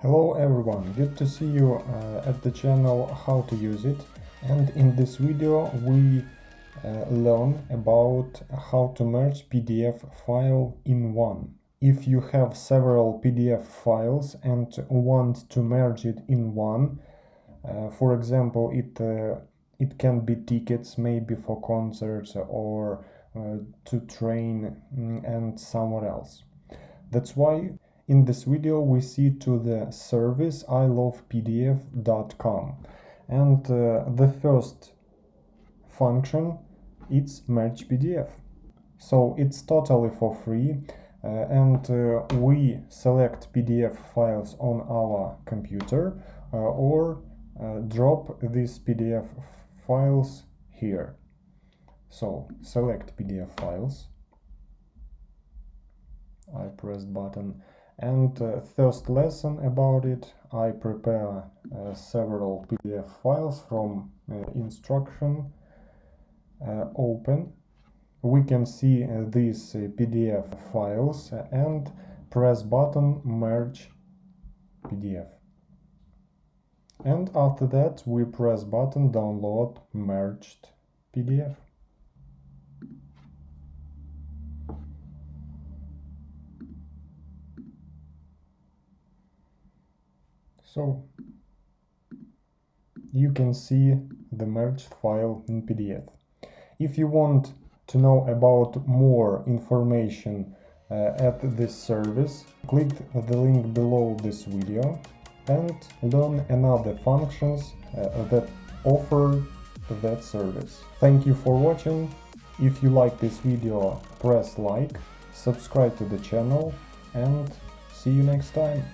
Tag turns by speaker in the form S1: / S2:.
S1: Hello everyone, good to see you at the channel How to Use It, and in this video we learn about how to merge PDF file in one. If you have several PDF files and want to merge it in one, for example, it can be tickets maybe for concerts or to train and somewhere else. That's why in this video we see to the service Ilovepdf.com, and the first function it's merge PDF. So it's totally for free, and we select PDF files on our computer or drop these PDF files here. So select PDF files. I pressed button, and first lesson about it, I prepare several PDF files from instruction. Open. We can see these PDF files and press button merge PDF. And after that we press button download merged PDF. So you can see the merged file in PDF. If you want to know about more information at this service, click the link below this video and learn another functions that offer that service. Thank you for watching. If you like this video, press like, subscribe to the channel, and see you next time.